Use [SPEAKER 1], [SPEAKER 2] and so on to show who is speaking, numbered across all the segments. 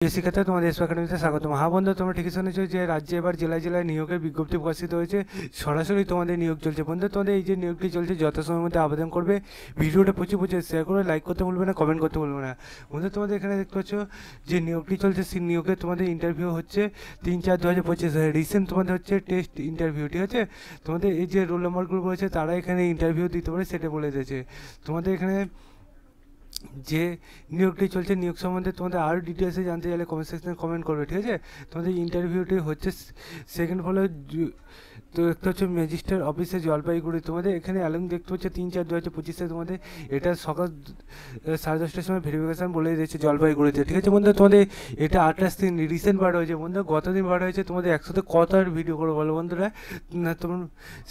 [SPEAKER 1] শিক্ষার্থী তোমাদের এসপি একাডেমিতে স্বাগতম। হ্যাঁ বন্ধু, তোমরা ঠিকই শুনেছো যে রাজ্যে এবার জেলায় জেলায় নিয়োগের বিজ্ঞপ্তি প্রকাশিত হয়েছে। সরাসরি তোমাদের নিয়োগ চলছে। বন্ধু, তোমাদের এই যে নিয়োগটি চলছে যথাসময়ের মধ্যে আবেদন করবে। ভিডিওটা প্রচুর শেয়ার করে লাইক করতে ভুলবে না, কমেন্ট করতে ভুলবে না। বন্ধু, তোমাদের এখানে দেখতে পাচ্ছ যে নিয়োগটি চলছে, সেই নিয়োগে তোমাদের ইন্টারভিউ হচ্ছে 3/4/2025। রিসেন্ট তোমাদের হচ্ছে টেস্ট ইন্টারভিউ, ঠিক আছে। তোমাদের এই যে রোল নাম্বারগুলো রয়েছে তারা এখানে ইন্টারভিউ দিতে পারে, সেটা বলে দিয়েছে। তোমাদের এখানে যে নিয়োগটি চলছে, নিয়োগ সম্বন্ধে তোমাদের আরও ডিটেলসে জানতে চাইলে কমেন্ট সেকশনে কমেন্ট করবে, ঠিক আছে। তোমাদের ইন্টারভিউটি হচ্ছে সেকেন্ড ফলো তো একটা হচ্ছে ম্যাজিস্ট্রেট অফিসে জলপাইগুড়ি। তোমাদের এখানে অ্যালাউন দেখতে হচ্ছে 3/4/2025। তোমাদের এটা সকাল 10:30টার সময় ভেরিফিকেশান বলে দিয়েছে জলপাইগুড়িতে, ঠিক আছে বন্ধু। তোমাদের এটা 28 দিন রিসেন্ট বার হয়েছে বন্ধু, গত দিন বার হয়েছে। তোমাদের একসাথে কত আর ভিডিও করে বলো বন্ধুরা না, তোমার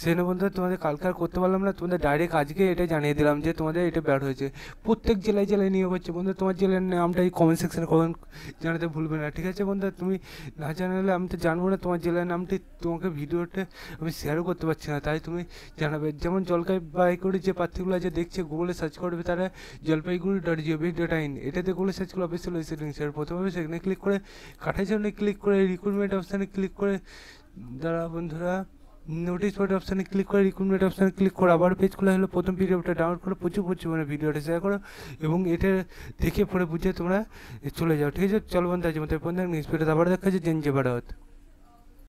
[SPEAKER 1] সেখানে বন্ধুরা তোমাদের কালকে আর করতে পারলাম না। তোমাদের ডাইরেক্ট আজকে এটা জানিয়ে দিলাম যে তোমাদের এটা ব্যাড হয়েছে। প্রত্যেক জেলায় জেলায় নিয়োগ হচ্ছে বন্ধু। তোমার জেলার নামটা এই কমেন্ট সেকশনে কমেন্ট জানাতে ভুলবে না, ঠিক আছে বন্ধু। তুমি না জানালে আমি তো জানবো না তোমার জেলার নামটি, তোমাকে ভিডিওটা আমি শেয়ারও করতে পারছি না, তাই তুমি জানাবে। যেমন জলপাইগুড়ির যে প্রার্থীগুলো যে দেখছে গুগলে সার্চ করবে, তারা জলপাইগুড়ি.gov.in এটাতে গুগলে সার্চ করে অফিসিয়াল ওয়েবসাইট প্রথমে সেখানে ক্লিক করে কাঠার জন্য ক্লিক করে রিক্রুটমেন্ট অপশানে ক্লিক করে দ্বারা বন্ধুরা নোটিশ বোর্ড অপশানে ক্লিক করে রিক্রুটমেন্ট অপশানে ক্লিক করে আবার পেজ খোলা হলো। প্রথম পিডিএফটা ডাউনলোড করে প্রচুর মানে ভিডিওটা শেয়ার করো এবং এটা দেখে পরে বুঝে তোমরা চলে যাও, ঠিক আছে। চলো বন্ধু, আজ মতো নেক্সট ভিডিওতে আবার দেখা যাচ্ছে। Gen Z Bharat.